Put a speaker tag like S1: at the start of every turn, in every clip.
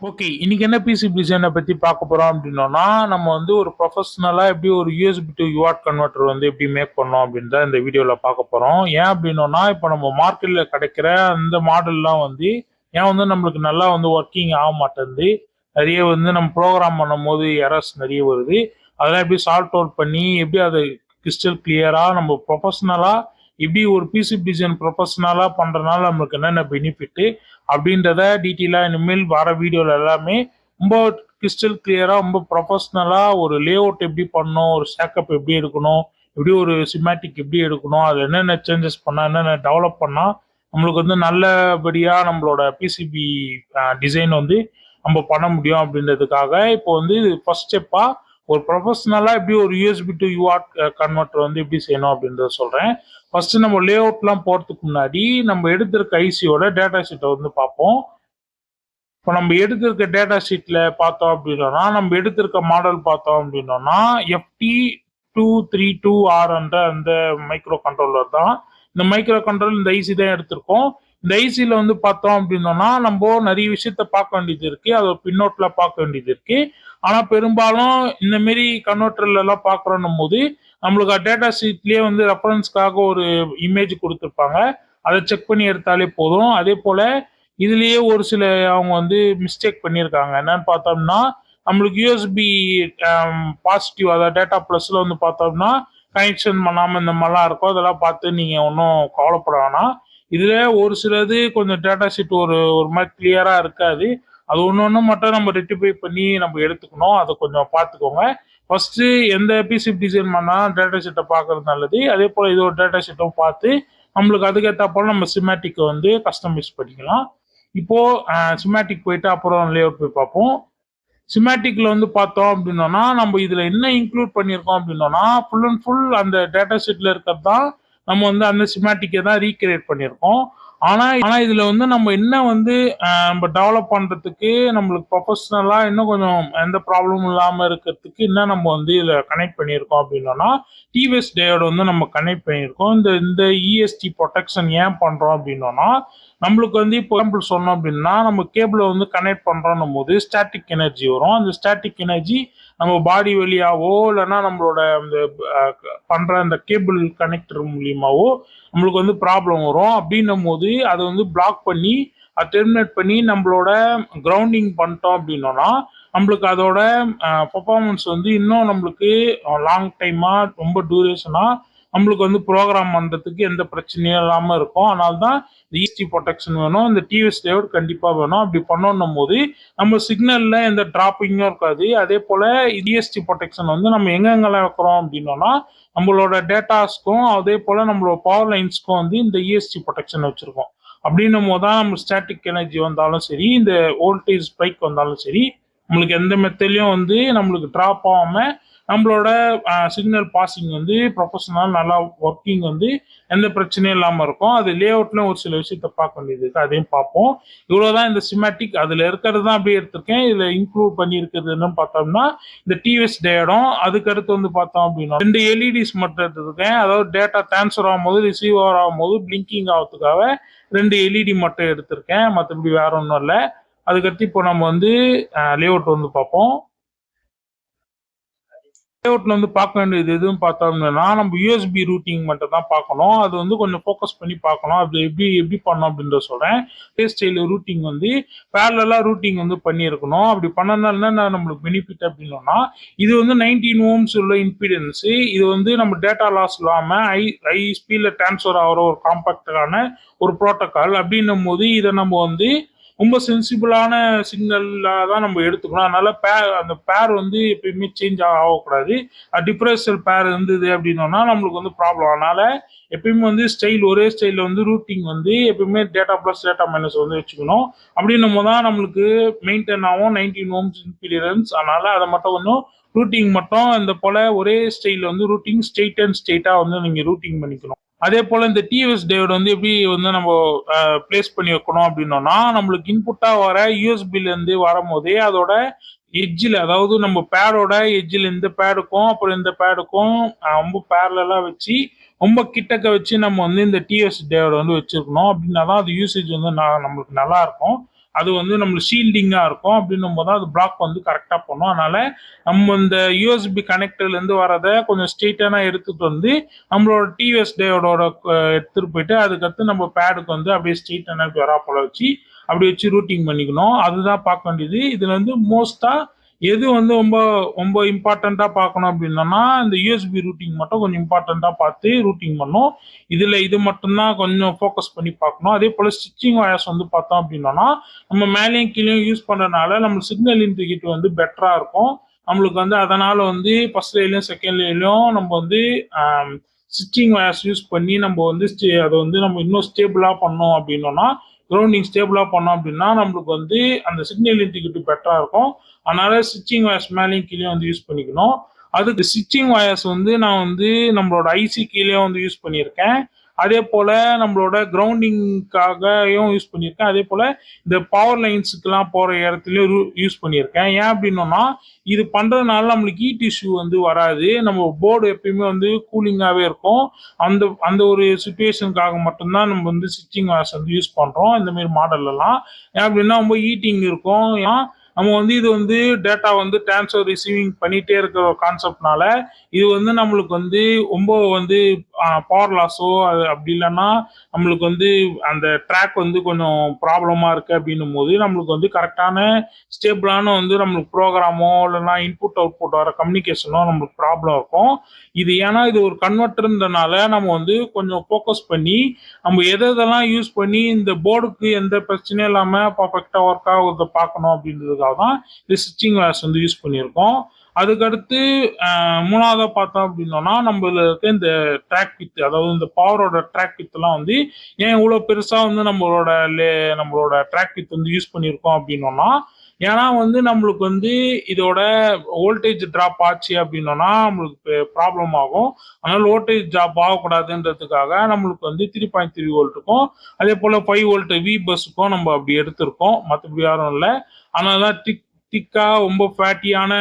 S1: Okay. இன்னைக்கு என்ன PCB டிசைன பத்தி பார்க்க போறோம் அப்டின்னோம்னா, நம்ம வந்து ஒரு ப்ரொஃபஷனலா எப்படி ஒரு யூஎஸ்பி டூ யூஆர்ட் கன்வெர்ட்டர் வந்து எப்படி மேக் பண்ணோம் அப்படின்னு தான் இந்த வீடியோல பார்க்க போறோம். ஏன் அப்டின்னோம்னா, இப்ப நம்ம மார்க்கெட்ல கிடைக்கிற அந்த மாடல்லாம் வந்து ஏன் வந்து நம்மளுக்கு நல்லா வந்து ஒர்க்கிங் ஆக மாட்டேன்து. நெறைய வந்து நம்ம புரோகிராம் பண்ணும்போது எரர்ஸ் நெறைய வருது. அதெல்லாம் எப்படி சார்ட் அவுட் பண்ணி, எப்படி அத கிறிஸ்டல் கிளியரா நம்ம ப்ரொஃபஷனலா எப்படி ஒரு பிசிபி டிசைன் ப்ரொஃபஷனலா பண்றனால நம்மளுக்கு என்னென்ன பெனிஃபிட் அப்படின்றத டீட்டெயிலா இனிமேல் வர வீடியோல எல்லாமே ரொம்ப கிறிஸ்டல் கிளியரா ரொம்ப ப்ரொஃபஷனலா ஒரு லே அவுட் எப்படி பண்ணணும், ஒரு ஸ்டாக்கப் எப்படி எடுக்கணும், எப்படி ஒரு சிமேட்டிக் எப்படி எடுக்கணும், அதுல என்னென்ன சேஞ்சஸ் பண்ணா என்னென்ன டெவலப் பண்ணா நம்மளுக்கு வந்து நல்லபடியா நம்மளோட பிசிபி டிசைன் வந்து நம்ம பண்ண முடியும் அப்படின்றதுக்காக இப்போ வந்து ஃபர்ஸ்ட் ஸ்டெப்பா ஒரு ப்ரொஃபஷனலா எப்படி ஒரு யூஎஸ்பி டு யூஆர்ட் கன்வெர்ட்டர் வந்து எப்படி செய்யணும் அப்படின்றத சொல்றேன். ஃபர்ஸ்ட் நம்ம லே அவுட்லாம் போறதுக்கு முன்னாடி நம்ம எடுத்திருக்க ஐசியோட டேட்டா ஷீட்டை வந்து பார்ப்போம். இப்போ நம்ம எடுத்திருக்க டேட்டா ஷீட்ல பார்த்தோம் அப்படின்னா நம்ம எடுத்திருக்க மாடல் பார்த்தோம் அப்படின்னா FT232R என்ற அந்த மைக்ரோ கண்ட்ரோலர் தான். இந்த மைக்ரோ கண்ட்ரோல் இந்த ஐசி தான் எடுத்திருக்கோம். இந்த ஐசியில் வந்து பார்த்தோம் அப்படின்னா நம்ம நிறைய விஷயத்த பார்க்க வேண்டியது இருக்கு. அதை பின்னோட்டில் பார்க்க வேண்டியது இருக்கு. ஆனால் பெரும்பாலும் இந்த மாரி கன்வெர்ட்டர்ல எல்லாம் பார்க்குறோன்னும் போது நம்மளுக்கு டேட்டா ஷீட்லேயே வந்து ரெஃபரன்ஸ்க்காக ஒரு இமேஜ் கொடுத்துருப்பாங்க. அதை செக் பண்ணி எடுத்தாலே போதும். அதே போல இதுலயே ஒரு சில அவங்க வந்து மிஸ்டேக் பண்ணியிருக்காங்க. என்னன்னு பார்த்தோம்னா, நம்மளுக்கு யூஎஸ்பி பாசிட்டிவ் அதாவது டேட்டா ப்ளஸ்ல வந்து பார்த்தோம்னா, கனெக்ஷன் பண்ணாம இந்த மாதிரிலாம் இருக்கும். அதெல்லாம் பார்த்து நீங்க ஒன்றும் கவலைப்பட வேணாம். இதுல ஒரு சிலது கொஞ்சம் டேட்டா ஷீட் ஒரு ஒரு மாதிரி கிளியரா இருக்காது. அது ஒண்ணு மட்டும் நம்ம ரெக்டிஃபை பண்ணி நம்ம எடுத்துக்கணும். அதை கொஞ்சம் பார்த்துக்கோங்க. ஃபர்ஸ்ட் எந்த பிசிபி டிசைன் பண்ணா டேட்டா ஷீட்டை பார்க்கறது நல்லது. அதே போல இது ஒரு டேட்டா ஷீட்டும் பார்த்து நம்மளுக்கு அதுக்கேற்ற போல நம்ம சிமேட்டிக் வந்து கஸ்டமைஸ் பண்ணிக்கலாம். இப்போ சிமேட்டிக் போயிட்டு அப்புறம் லேஅவுட் போய் பார்ப்போம். சிமேட்டிக்ல வந்து பார்த்தோம் அப்படின்னோம்னா, நம்ம இதுல என்ன இன்க்ளூட் பண்ணியிருக்கோம் அப்படின்னோம்னா, ஃபுல் அண்ட் ஃபுல் அந்த டேட்டா ஷீட்ல இருக்கிறது தான் நம்ம வந்து அந்த சிமேட்டிக்கை தான் ரீகிரியேட் பண்ணியிருக்கோம். ஆனா இதுல வந்து நம்ம என்ன வந்து நம்ம டெவலப் பண்றதுக்கு நம்மளுக்கு ப்ரொஃபஷனலா இன்னும் கொஞ்சம் எந்த ப்ராப்ளமும் இல்லாம இருக்கிறதுக்கு என்ன நம்ம வந்து இதுல கனெக்ட் பண்ணியிருக்கோம் அப்படின்னோம்னா, டிவிஎஸ் டயோடு வந்து நம்ம கனெக்ட் பண்ணியிருக்கோம். இந்த இந்த இஎஸ்டி ப்ரொடெக்ஷன் ஏன் பண்றோம் அப்படின்னோம்னா, நம்மளுக்கு வந்து இப்போ எக்ஸாம்பிள் சொன்னோம் அப்படின்னா நம்ம கேபிளை வந்து கனெக்ட் பண்றோம் போது ஸ்டாட்டிக் எனர்ஜி வரும். அந்த ஸ்டாட்டிக் எனர்ஜி நம்ம பாடி வழியாவோ இல்லைன்னா நம்மளோட அந்த பண்ற அந்த கேபிள் கனெக்டர் மூலியமாவோ நம்மளுக்கு வந்து ப்ராப்ளம் வரும். அப்படின்னும் போது அதை வந்து பிளாக் பண்ணி அதை டெர்மினேட் பண்ணி நம்மளோட கிரவுண்டிங் பண்ணிட்டோம் அப்படின்னோம்னா நம்மளுக்கு அதோட பர்ஃபார்மன்ஸ் வந்து இன்னும் நம்மளுக்கு லாங் டைமா ரொம்ப டூரேஷனா நம்மளுக்கு வந்து ப்ரோக்ராம் பண்றதுக்கு எந்த பிரச்சனையும் இல்லாம இருக்கும். அதனால தான் இந்த இஎஸ்டி ப்ரொடெக்ஷன் வேணும். இந்த டிவிஎஸ் லேஅவுட் கண்டிப்பா வேணும். அப்படி பண்ணணும் போது நம்ம சிக்னல்ல எந்த டிராப்பிங்கும் இருக்காது. அதே போல இஎஸ்டி ப்ரொடெக்ஷன் வந்து நம்ம எங்கெங்கெல்லாம் வைக்கிறோம் அப்படின்னோம்னா நம்மளோட டேட்டாஸ்க்கும் அதே போல நம்மளோட பவர் லைன்ஸ்க்கும் வந்து இந்த இஎஸ்டி ப்ரொடெக்ஷன் வச்சிருக்கோம். அப்படின்னும் போது தான் நம்ம ஸ்டாட்டிக் எனர்ஜி வந்தாலும் சரி, இந்த வோல்டேஜ் ஸ்பைக் வந்தாலும் சரி, நம்மளுக்கு எந்த மெத்தட்லயும் வந்து நம்மளுக்கு ட்ராப் ஆகாம நம்மளோட சிக்னல் பாசிங் வந்து ப்ரொஃபஷனல் நல்லா ஒர்க்கிங் வந்து எந்த பிரச்சனையும் இல்லாமல் இருக்கும். அது லே அவுட்ல ஒரு சில விஷயத்த பார்க்க வேண்டியது இருக்கு. அதையும் பார்ப்போம். இவ்வளவுதான் இந்த சிமேட்டிக். அதுல இருக்கிறது தான் அப்படியே எடுத்திருக்கேன். இதுல இன்க்ளூட் பண்ணி இருக்கிறது என்னன்னு பார்த்தோம்னா இந்த டிவிஎஸ் டயோடும் அதுக்கு அடுத்து வந்து பார்த்தோம் அப்படின்னா 2 எல்இடிஸ் மட்டும் எடுத்திருக்கேன். அதாவது டேட்டா டிரான்ஸ்ஃபர் ஆகும்போது ரிசீவர் ஆகும்போது பிளிங்கிங் ஆகிறதுக்காக 2 எல்இடி மட்டும் எடுத்திருக்கேன். மற்றபடி வேற ஒன்றும் இல்லை. அதுக்கடுத்து இப்போ நம்ம வந்து லே அவுட் வந்து பார்ப்போம். லேஅவுட்ல வந்து பார்க்க வேண்டியது எதுவும் பார்த்தோம்னா நம்ம யூஎஸ்பி ரூட்டிங் மட்டும் தான் பார்க்கணும். அது வந்து கொஞ்சம் ஃபோக்கஸ் பண்ணி பார்க்கணும். அது எப்படி எப்படி பண்ணணும் அப்படின்றத சொல்றேன். ஸ்டைல் ரூட்டிங் வந்து பேரலா ரூட்டிங் வந்து பண்ணியிருக்கணும். அப்படி பண்ணனால என்ன நம்மளுக்கு பெனிஃபிட் அப்படின்னா இது வந்து 19 ஓம்ஸ் உள்ள இம்பிடன்ஸ். இது வந்து நம்ம டேட்டா லாஸ் இல்லாம ஹை ஸ்பீட்ல டிரான்ஸ்ஃபர் ஆகிற ஒரு காம்பாக்டான ஒரு ப்ரோட்டோகால். அப்படின்னும் போது இதை நம்ம வந்து ரொம்ப சென்சிபிளான சிக்னல்ல தான் நம்ம எடுத்துக்கணும். அதனால அந்த பேர் வந்து எப்பயுமே சேஞ்ச் ஆகக்கூடாது. டிஃபரன்ஷியல் பேர் இருந்தது அப்படின்னோம்னா நம்மளுக்கு வந்து ப்ராப்ளம். அதனால எப்பயுமே வந்து ஸ்டைல் ஒரே ஸ்டைலில் வந்து ரூட்டிங் வந்து எப்பயுமே டேட்டா ப்ளஸ் டேட்டா மைனஸ் வந்து வச்சுக்கணும். அப்படின்னும் போது தான் நம்மளுக்கு மெயின்டைன் ஆகும் 19 ஓம்ஸ் இம்பிடன்ஸ். அதனால அதை மட்டும் கொஞ்சம் ரூட்டிங் மட்டும் இந்த போல ஒரே ஸ்டைல் வந்து ரூட்டிங் ஸ்ட்ரெயிட் அண்ட் ஸ்ட்ரெயிட்டா வந்து நீங்க ரூட்டிங் பண்ணிக்கணும். அதே போல இந்த டிவிஎஸ் டயோடு வந்து எப்படி வந்து நம்ம பிளேஸ் பண்ணி வைக்கணும் அப்படின்னோம்னா நம்மளுக்கு இன்புட்டா வர யூஎஸ்பில இருந்து வரும்போதே அதோட எட்ஜில் அதாவது நம்ம பேடோட எட்ஜில் இந்த பேடுக்கும் அப்புறம் இந்த பேடுக்கும் ரொம்ப பேரலா வச்சு ரொம்ப கிட்டக்க வச்சு நம்ம வந்து இந்த டிவிஎஸ் டயோடு வந்து வச்சிருக்கணும். அப்படின்னா தான் அது யூசேஜ் வந்து நம்மளுக்கு நல்லா இருக்கும். அது வந்து நம்மளுக்கு ஷீல்டிங்காக இருக்கும். அப்படின்னும் போது அது பிளாக் வந்து கரெக்டாக பண்ணும். அதனால நம்ம இந்த யூஎஸ்பி கனெக்டர்லேருந்து வரதை கொஞ்சம் ஸ்ட்ரெயிட்டான எடுத்துட்டு வந்து நம்மளோட டிவிஎஸ் டயோடோட எடுத்துட்டு போயிட்டு அதுக்கடுத்து நம்ம பேடுக்கு வந்து அப்படியே ஸ்ட்ரெயிட்டான வராப்போல வச்சு அப்படி வச்சு ரூட்டிங் பண்ணிக்கணும். அதுதான் பார்க்க வேண்டியது. இதுல வந்து மோஸ்டா எது வந்து ரொம்ப ரொம்ப இம்பார்ட்டண்டா பார்க்கணும் அப்படின்னா இந்த யூஎஸ்பி ரூட்டிங் மட்டும் கொஞ்சம் இம்பார்ட்டண்டா பார்த்து ரூட்டிங் பண்ணும். இதுல இது மட்டும்தான் கொஞ்சம் ஃபோக்கஸ் பண்ணி பார்க்கணும். அதே போல ஸ்டிச்சிங் வயர்ஸ் வந்து பார்த்தோம் அப்படின்னா நம்ம மேலேயும் கீழேயும் யூஸ் பண்றதுனால நம்ம சிக்னல் இன்டிகேட்டர் வந்து பெட்டரா இருக்கும். நம்மளுக்கு வந்து அதனால வந்து ஃபர்ஸ்ட் லேயர்லயும் செகண்ட் லேயர்லயும் நம்ம வந்து ஸ்டிச்சிங் வயர்ஸ் யூஸ் பண்ணி நம்ம வந்து அதை வந்து நம்ம இன்னும் ஸ்டேபிளா பண்ணோம் அப்படின்னோம்னா கிரவுண்டிங் ஸ்டேபிளா பண்ணோம் அப்படின்னா நம்மளுக்கு வந்து அந்த சிக்னல் இன்டிகேட்டர் பெட்டரா இருக்கும். அதனால ஸ்டிச்சிங் வயர்ஸ் மேலேயும் கீழே வந்து யூஸ் பண்ணிக்கணும். அதுக்கு ஸ்டிச்சிங் வயர்ஸ் வந்து நான் வந்து நம்மளோட ஐசி கீழே வந்து யூஸ் பண்ணியிருக்கேன். அதே போல நம்மளோட கிரவுண்டிங்காகவும் யூஸ் பண்ணியிருக்கேன். அதே போல இந்த பவர் லைன்ஸுக்கெல்லாம் போற இடத்துலயும் யூஸ் பண்ணியிருக்கேன். ஏன் அப்படின்னா இது பண்றதுனால நம்மளுக்கு ஹீட் இஷ்யூ வந்து வராது. நம்ம போர்டு எப்பயுமே வந்து கூலிங்காகவே இருக்கும். அந்த அந்த ஒரு சுச்சுவேஷனுக்காக மட்டும்தான் நம்ம வந்து ஸ்டிச்சிங் வயர்ஸ் வந்து யூஸ் பண்றோம் இந்த மாதிரி மாடல் எல்லாம். ஏன் அப்படின்னா ரொம்ப ஹீட்டிங் இருக்கும். நம்ம வந்து இது வந்து டேட்டா வந்து டிரான்ஸ்ஃபர் ரிசீவிங் பண்ணிட்டே இருக்கிற ஒரு கான்செப்ட்னால இது வந்து நம்மளுக்கு வந்து ரொம்ப வந்து பவர் லாஸோ அப்படி இல்லைன்னா நம்மளுக்கு வந்து அந்த ட்ராக் வந்து கொஞ்சம் ப்ராப்ளமா இருக்கு அப்படின்னும் போது நம்மளுக்கு வந்து கரெக்டான ஸ்டேபிளான வந்து நம்மளுக்கு ப்ரோக்ராமோ இல்லைன்னா இன்புட் அவுட்புட் வர கம்யூனிகேஷனோ நம்மளுக்கு ப்ராப்ளம் இருக்கும். இது ஏன்னா இது ஒரு கன்வெர்டர்ன்றனால நம்ம வந்து கொஞ்சம் ஃபோக்கஸ் பண்ணி நம்ம எதெல்லாம் யூஸ் பண்ணி இந்த போர்டுக்கு எந்த பிரச்சனையும் இல்லாமல் பர்ஃபெக்டாக ஒர்க் ஆகுறத பார்க்கணும் அப்படின்றதுக்காக தான் இந்த ஸ்டிச்சிங் வயர்ஸ் வந்து யூஸ் பண்ணியிருக்கோம். அதுக்கடுத்து மூணாவதாக பார்த்தோம் அப்படின்னோம்னா நம்மள இருக்க இந்த ட்ராக் வித், அதாவது இந்த பவரோட ட்ராக் வித்லாம் வந்து ஏன் இவ்வளோ பெருசாக வந்து நம்மளோட ட்ராக் வித் வந்து யூஸ் பண்ணியிருக்கோம் அப்படின்னோம்னா ஏன்னா வந்து நம்மளுக்கு வந்து இதோட வோல்டேஜ் ட்ராப் ஆச்சு அப்படின்னோம்னா நம்மளுக்கு ப்ராப்ளம் ஆகும். அதனால வோல்டேஜ் ட்ராப் ஆகக்கூடாதுன்றதுக்காக நம்மளுக்கு வந்து 3.3 வோல்ட்டுக்கும் அதே போல் 5 வோல்ட் வி பஸ்ஸுக்கும் நம்ம அப்படி எடுத்திருக்கோம். மற்றபடி யாரும் இல்லை. அதனால தான் திக்கா ரொம்ப ஃபேட்டியான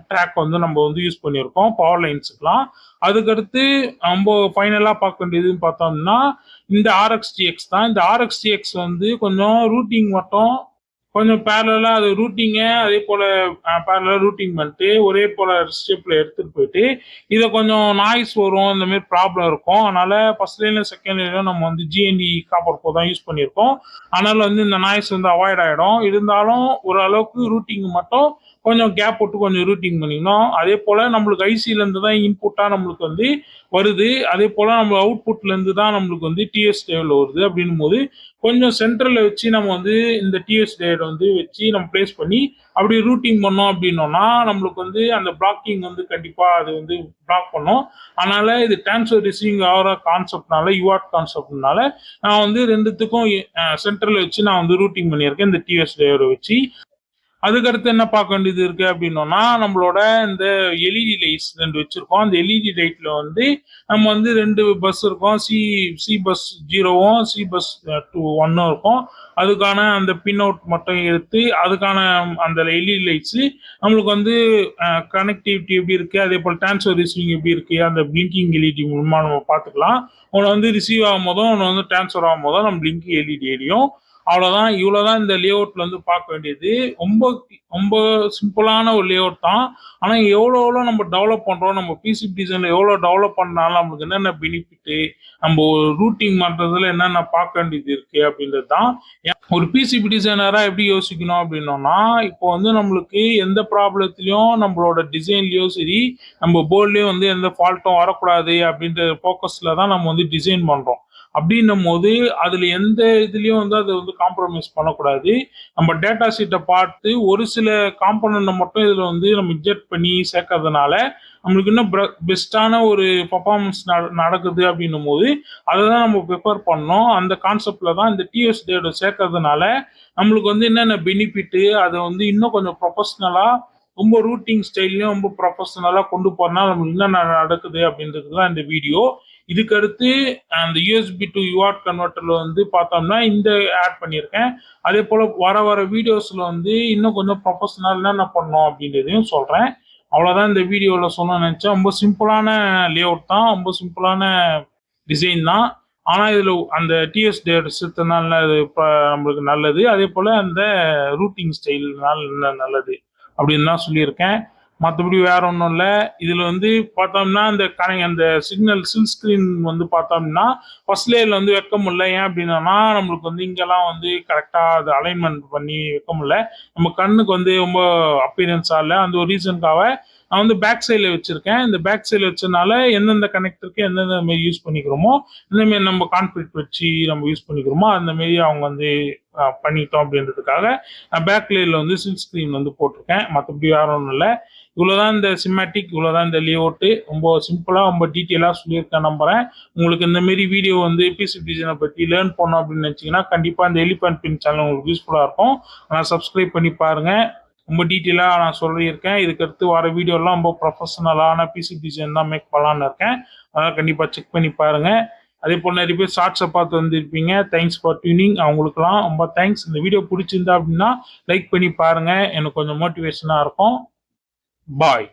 S1: ட்ராக் வந்து நம்ம வந்து யூஸ் பண்ணியிருக்கோம் பவர் லைன்ஸுக்கெலாம். அதுக்கடுத்து நம்ம ஃபைனலாக பார்க்க வேண்டியதுன்னு பார்த்தோம்னா இந்த ஆர்எக்ஸ்டிஎக்ஸ் தான். இந்த ஆர்எக்ஸ்டிஎக்ஸ் வந்து கொஞ்சம் ரூட்டிங் மட்டும் கொஞ்சம் பேரலாக அது ரூட்டிங்கை அதே போல் பேரலாக ரூட்டிங் பண்ணிட்டு ஒரே போல் ஸ்டெப்பில் எடுத்துகிட்டு போயிட்டு இதை கொஞ்சம் நாய்ஸ் வரும், இந்த மாதிரி ப்ராப்ளம் இருக்கும். அதனால் ஃபர்ஸ்ட் லைனில் செகண்ட் லைனில் நம்ம வந்து ஜிஎன்டி காப்பர் கோ தான் யூஸ் பண்ணியிருக்கோம். அதனால் வந்து இந்த நாய்ஸ் வந்து அவாய்ட் ஆகிடும். இருந்தாலும் ஓரளவுக்கு ரூட்டிங் மட்டும் கொஞ்சம் கேப் விட்டு கொஞ்சம் ரூட்டிங் பண்ணிக்கணும். அதே போல் நம்மளுக்கு ஐசியிலேருந்து தான் இன்புட்டாக நம்மளுக்கு வந்து வருது. அதே போல் நம்ம அவுட்புட்லேருந்து தான் நம்மளுக்கு வந்து டிஎஸ் டேவில் வருது. அப்படின்னும் போது கொஞ்சம் சென்டரில் வச்சு நம்ம வந்து இந்த டிஎஸ் டேட் வந்து வச்சு நம்ம பிளேஸ் பண்ணி அப்படி ரூட்டிங் பண்ணோம் அப்படின்னோம்னா நம்மளுக்கு வந்து அந்த பிளாக்கிங் வந்து கண்டிப்பாக அது வந்து பிளாக் பண்ணும். அதனால இது டிரான்ஸ்ஃபர் ரிசீவிங் ஆகிற கான்செப்ட்னால யூஆர்ட் கான்செப்ட்னால நான் வந்து ரெண்டுத்துக்கும் சென்டரில் வச்சு நான் வந்து ரூட்டிங் பண்ணியிருக்கேன் இந்த டிஎஸ் டேயோட வச்சு. அதுக்கடுத்து என்ன பார்க்க வேண்டியது இருக்கு அப்படின்னோம்னா நம்மளோட இந்த எல்இடி லைட்ஸ் 2 வச்சிருக்கோம். அந்த எல்இடி லைட்ல வந்து நம்ம வந்து 2 பஸ் இருக்கும். சி பஸ் 0வும் சி பஸ் 1 இருக்கும். அதுக்கான அந்த பின் அவுட் மட்டும் எடுத்து அதுக்கான அந்த எல்இடி லைட்ஸ் நம்மளுக்கு வந்து கனெக்டிவிட்டி எப்படி இருக்கு, அதே போல் டிரான்ஸ்ஃபர் ரிசீவிங் எப்படி இருக்கு, அந்த பிளிங்கிங் எல்இடி மூலமா நம்ம பார்த்துக்கலாம். ஒன்று வந்து ரிசீவ் ஆகும் போதும் ஒன்று வந்து டிரான்ஸ்ஃபர் ஆகும் போதும் நம்ம பிளிங்கிங் எல்இடி எரியும். அவ்வளோதான். இவ்வளோதான் இந்த லே அவுட்ல வந்து பார்க்க வேண்டியது. ரொம்ப ரொம்ப சிம்பிளான ஒரு லே அவுட் தான். ஆனால் எவ்வளோ நம்ம டெவலப் பண்ணுறோம், நம்ம பிசிபி டிசைனில் எவ்வளோ டெவலப் பண்ணாலும் நம்மளுக்கு என்னென்ன பெனிஃபிட்டு, நம்ம ரூட்டிங் பண்ணுறதுல என்னென்ன பார்க்க வேண்டியது இருக்குது அப்படின்றது தான். ஒரு பிசிபி டிசைனராக எப்படி யோசிக்கணும் அப்படின்னோம்னா இப்போ வந்து நம்மளுக்கு எந்த ப்ராப்ளத்துலையும் நம்மளோட டிசைன்லேயோ சரி நம்ம போர்ட்லேயும் வந்து எந்த ஃபால்ட்டும் வரக்கூடாது அப்படின்ற ஃபோக்கஸில் தான் நம்ம வந்து டிசைன் பண்ணுறோம். அப்படின்னும் போது அதில் எந்த இதுலேயும் வந்து அதை வந்து காம்ப்ரமைஸ் பண்ணக்கூடாது. நம்ம டேட்டா ஷீட்டை பார்த்து ஒரு சில காம்பனண்ட்டை மட்டும் இதில் வந்து நம்ம இன்ஜெக்ட் பண்ணி சேர்க்கறதுனால நம்மளுக்கு இன்னும் பெஸ்ட்டான ஒரு பர்ஃபார்மன்ஸ் நடக்குது அப்படின்னும் போது அதை தான் நம்ம ப்ரிஃபர் பண்ணோம். அந்த கான்செப்டில் தான் இந்த டிஎஸ் டேட்டை சேர்க்கறதுனால நம்மளுக்கு வந்து என்னென்ன பெனிஃபிட்டு அதை வந்து இன்னும் கொஞ்சம் ப்ரொஃபஷ்னலாக ரொம்ப ரூட்டிங் ஸ்டைல்லையும் ரொம்ப ப்ரொஃபஷனலாக கொண்டு போனால் நம்மளுக்கு என்ன நடக்குது அப்படின்றது தான் இந்த வீடியோ. இதுக்கு அடுத்து அந்த யூஎஸ்பி டு யூஆர்ட் கன்வெர்ட்டர்ல வந்து பார்த்தோம்னா இந்த ஆட் பண்ணியிருக்கேன். அதே போல் வர வீடியோஸில் வந்து இன்னும் கொஞ்சம் ப்ரொஃபஷனல் என்னென்ன பண்ணோம் அப்படின்றதையும் சொல்கிறேன். அவ்வளோதான் இந்த வீடியோவில் சொல்ல நினச்சேன். ரொம்ப சிம்பிளான லே அவுட் தான், ரொம்ப சிம்பிளான டிசைன் தான். ஆனால் இதில் அந்த டிஎஸ் டேட்ஸ்னால அது இப்போ நம்மளுக்கு நல்லது. அதே போல் அந்த ரூட்டிங் ஸ்டைல்னால நல்லது அப்படின்னு தான் சொல்லியிருக்கேன். மற்றபடி வேற ஒன்றும் இல்லை. இதில் வந்து பார்த்தோம்னா அந்த சிக்னல் ஸ்க்ரீன் வந்து பார்த்தோம்னா ஃபர்ஸ்ட் லேயரில் வந்து வைக்க முடியல. ஏன் அப்படின்னா நம்மளுக்கு வந்து இங்கெல்லாம் வந்து கரெக்டாக அது அலைன்மெண்ட் பண்ணி வைக்க முடியல. நம்ம கண்ணுக்கு வந்து ரொம்ப அப்பீரியன்ஸாக இல்லை. அந்த ஒரு ரீசனுக்காக நான் வந்து பேக் சைடில் வச்சுருக்கேன். இந்த பேக் சைடில் வச்சதுனால எந்தெந்த கனெக்டருக்கு எந்தெந்த மாரி யூஸ் பண்ணிக்கிறோமோ, இந்தமாரி நம்ம கான்ஃபிளிக் வச்சு நம்ம யூஸ் பண்ணிக்கிறோமோ, அந்த மாரி அவங்க வந்து பண்ணிட்டோம் அப்படின்றதுக்காக நான் பேக் லேயரில் வந்து சில்க் ஸ்க்ரீன் வந்து போட்டிருக்கேன். மற்றபடி வேற ஒன்றும் இல்லை. இவ்வளோதான் இந்த சிம்மாட்டிக், இவ்வளோதான் இந்த லேஅவுட்டு. ரொம்ப சிம்பிளாக ரொம்ப டீட்டெயிலாக சொல்லியிருக்கேன் நம்புகிறேன். உங்களுக்கு இந்த மாரி வீடியோ வந்து பிசிபி டிசைனை பற்றி லேர்ன் பண்ணோம் அப்படின்னு நினச்சிங்கன்னா கண்டிப்பாக இந்த எலிஃபண்ட் பின் சேனல் உங்களுக்கு யூஸ்ஃபுல்லாக இருக்கும். ஆனால் சப்ஸ்கிரைப் பண்ணி பாருங்கள். ரொம்ப டீட்டெயிலாக நான் சொல்லியிருக்கேன். இதுக்கு அடுத்து வர வீடியோலாம் ரொம்ப ப்ரொஃபஷனலான பிசிபி டிசைன் தான் மேக் பண்ணலான்னு இருக்கேன். அதனால் கண்டிப்பாக செக் பண்ணி பாருங்கள். அதே போல் நிறைய பேர் ஷார்ட்ஸை பார்த்து வந்திருப்பீங்க. Thanks for tuning. அவங்களுக்குலாம் ரொம்ப தேங்க்ஸ். இந்த வீடியோ பிடிச்சிருந்தா அப்படின்னா லைக் பண்ணி பாருங்கள். எனக்கு கொஞ்சம் மோட்டிவேஷனாக இருக்கும். பாய்.